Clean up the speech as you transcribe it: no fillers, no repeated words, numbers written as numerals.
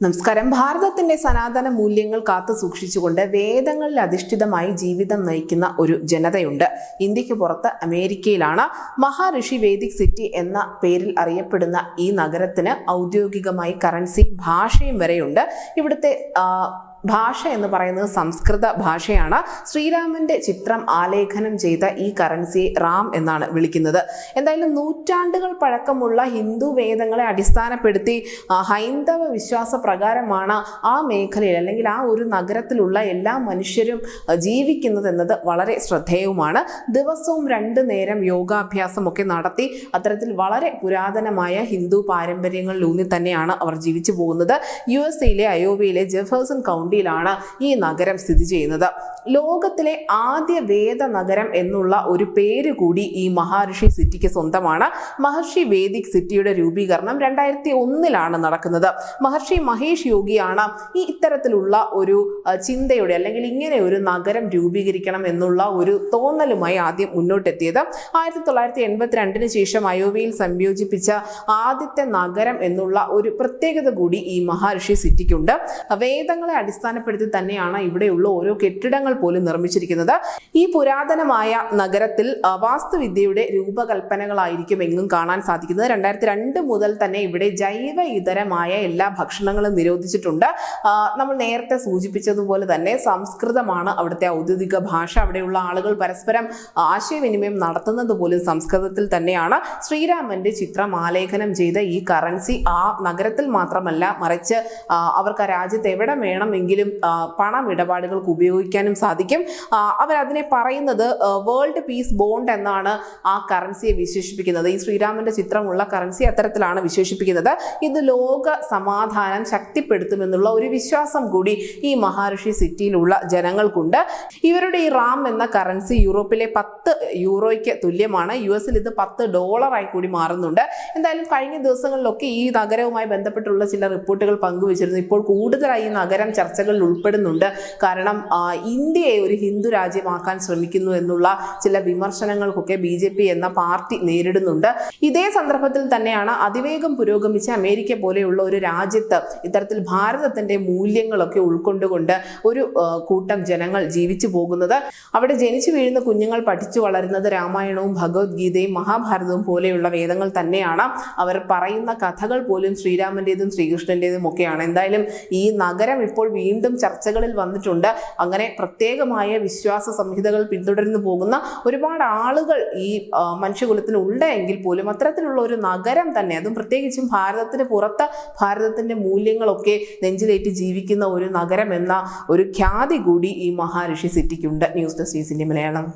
നമസ്കാരം. ഭാരതത്തിന്റെ സനാതന മൂല്യങ്ങൾ കാത്തു സൂക്ഷിച്ചുകൊണ്ട് വേദങ്ങളിൽ അധിഷ്ഠിതമായി ജീവിതം നയിക്കുന്ന ഒരു ജനതയുണ്ട്. ഇന്ത്യക്ക് പുറത്ത് അമേരിക്കയിലാണ്. മഹാഋഷി വേദിക് സിറ്റി എന്ന പേരിൽ അറിയപ്പെടുന്ന ഈ നഗരത്തിന് ഔദ്യോഗികമായി കറൻസിയും ഭാഷയും വരെയുണ്ട്. ഇവിടുത്തെ ഭാഷ എന്ന് പറയുന്നത് സംസ്കൃത ഭാഷയാണ്. ശ്രീരാമന്റെ ചിത്രം ആലേഖനം ചെയ്ത ഈ കറൻസിയെ റാം എന്നാണ് വിളിക്കുന്നത്. എന്തായാലും നൂറ്റാണ്ടുകൾ പഴക്കമുള്ള ഹിന്ദു വേദങ്ങളെ അടിസ്ഥാനപ്പെടുത്തി ഹൈന്ദവ വിശ്വാസ പ്രകാരമാണ് ആ മേഖലയിൽ അല്ലെങ്കിൽ ആ ഒരു നഗരത്തിലുള്ള എല്ലാ മനുഷ്യരും ജീവിക്കുന്നത് എന്നത് വളരെ ശ്രദ്ധേയവുമാണ്. ദിവസവും 2 നേരം യോഗാഭ്യാസം ഒക്കെ നടത്തി അത്തരത്തിൽ വളരെ പുരാതനമായ ഹിന്ദു പാരമ്പര്യങ്ങളിലൂന്നി തന്നെയാണ് അവർ ജീവിച്ചു പോകുന്നത്. USA അയോവയിലെ ജെഫേഴ്സൺ കൗണ്ടിയിലാണ് ഈ നഗരം സ്ഥിതി ചെയ്യുന്നത്. ലോകത്തിലെ ആദ്യ വേദ നഗരം എന്നുള്ള ഒരു പേര് കൂടി ഈ മഹാഋഷി സിറ്റിക്ക് സ്വന്തമാണ്. മഹർഷി വേദിക് സിറ്റിയുടെ രൂപീകരണം 2001 നടക്കുന്നത്. മഹർഷി മഹേഷ് യോഗിയാണ് ഈ ഇത്തരത്തിലുള്ള ഒരു ചിന്തയുടെ അല്ലെങ്കിൽ ഇങ്ങനെ ഒരു നഗരം രൂപീകരിക്കണം എന്നുള്ള ഒരു തോന്നലുമായി ആദ്യം മുന്നോട്ടെത്തിയത്. 1982 ശേഷം അയോവയിൽ സംയോജിപ്പിച്ച ആദ്യത്തെ നഗരം എന്നുള്ള ഒരു പ്രത്യേകത കൂടി ഈ മഹാഋഷി സിറ്റിക്കുണ്ട്. വേദങ്ങളെ അടിസ്ഥാനപ്പെടുത്തി തന്നെയാണ് ഇവിടെയുള്ള ഓരോ കെട്ടിടങ്ങൾ പോലും നിർമ്മിച്ചിരിക്കുന്നത്. ഈ പുരാതനമായ നഗരത്തിൽ വാസ്തുവിദ്യയുടെ രൂപകൽപ്പനകളായിരിക്കും എങ്ങും കാണാൻ സാധിക്കുന്നത്. 2002 മുതൽ തന്നെ ഇവിടെ ജൈവ ഇതരമായ എല്ലാ ഭക്ഷണങ്ങളും നിരോധിച്ചിട്ടുണ്ട്. നമ്മൾ നേരത്തെ സൂചിപ്പിച്ചതുപോലെ തന്നെ സംസ്കൃതമാണ് അവിടുത്തെ ഔദ്യോഗിക ഭാഷ. അവിടെയുള്ള ആളുകൾ പരസ്പരം ആശയവിനിമയം നടത്തുന്നത് പോലും സംസ്കൃതത്തിൽ തന്നെയാണ്. ശ്രീരാമന്റെ ചിത്രം ആലേഖനം ചെയ്ത ഈ കറൻസി ആ നഗരത്തിൽ മാത്രമല്ല, മറിച്ച് അവർക്ക് ആ രാജ്യത്ത് എവിടെ വേണമെങ്കിലും പണം ഇടപാടുകൾക്ക് ഉപയോഗിക്കാനും സാധിക്കും. അവരതിനെ പറയുന്നത് വേൾഡ് പീസ് ബോണ്ട് എന്നാണ് ആ കറൻസിയെ വിശേഷിപ്പിക്കുന്നത്. ഈ ശ്രീരാമന്റെ ചിത്രമുള്ള കറൻസി അത്തരത്തിലാണ് വിശേഷിപ്പിക്കുന്നത്. ഇത് ലോക സമാധാനം ശക്തിപ്പെടുത്തുമെന്നുള്ള ഒരു വിശ്വാസം കൂടി ഈ മഹാഋഷി സിറ്റിയിലുള്ള ജനങ്ങൾക്കുണ്ട്. ഇവരുടെ ഈ റാം എന്ന കറൻസി യൂറോപ്പിലെ 10 യൂറോയ്ക്ക് തുല്യമാണ്. US ഇത് $10 കൂടി മാറുന്നുണ്ട്. എന്തായാലും കഴിഞ്ഞ ദിവസങ്ങളിലൊക്കെ ഈ നഗരവുമായി ബന്ധപ്പെട്ടുള്ള ചില റിപ്പോർട്ടുകൾ പങ്കുവച്ചിരുന്നു. ഇപ്പോൾ കൂടുതലായി ഈ നഗരം ചർച്ചകളിൽ ഉൾപ്പെടുന്നുണ്ട്. കാരണം ഇന്ത്യയെ ഒരു ഹിന്ദു രാജ്യമാക്കാൻ ശ്രമിക്കുന്നു എന്നുള്ള ചില വിമർശനങ്ങൾക്കൊക്കെ BJP എന്ന പാർട്ടി നേരിടുന്നുണ്ട്. ഇതേ സന്ദർഭത്തിൽ തന്നെയാണ് അതിവേഗം പുരോഗമിച്ച അമേരിക്ക പോലെയുള്ള ഒരു രാജ്യത്ത് ഇത്തരത്തിൽ ഭാരതത്തിന്റെ മൂല്യങ്ങളൊക്കെ ഉൾക്കൊണ്ടുകൊണ്ട് ഒരു കൂട്ടം ജനങ്ങൾ ജീവിച്ചു പോകുന്നത്. അവിടെ ജനിച്ചു വീഴുന്ന കുഞ്ഞുങ്ങൾ പഠിച്ചു വളരുന്നത് രാമായണവും ഭഗവത്ഗീതയും മഹാഭാരതവും പോലെയുള്ള വേദങ്ങൾ തന്നെയാണ്. അവർ പറയുന്ന കഥകൾ പോലും ശ്രീരാമന്റേതും ശ്രീകൃഷ്ണന്റേതും ഒക്കെയാണ്. എന്തായാലും ഈ നഗരം ഇപ്പോൾ വീണ്ടും ചർച്ചകളിൽ വന്നിട്ടുണ്ട്. അങ്ങനെ പ്രത്യേകമായ വിശ്വാസ സംഹിതകൾ പിന്തുടർന്നു പോകുന്ന ഒരുപാട് ആളുകൾ ഈ മനുഷ്യകുലത്തിൽ ഉണ്ട് എങ്കിൽ പോലും അത്തരത്തിലുള്ള ഒരു നഗരം തന്നെ, അതും പ്രത്യേകിച്ചും ഭാരതത്തിന് പുറത്ത് ഭാരതത്തിന്റെ മൂല്യങ്ങളൊക്കെ നെഞ്ചിലേറ്റി ജീവിക്കുന്ന ഒരു നഗരം എന്ന ഒരു ഖ്യാതി കൂടി ഈ മഹാഋഷി സിറ്റിക്കുണ്ട്. News desk India Malayalam.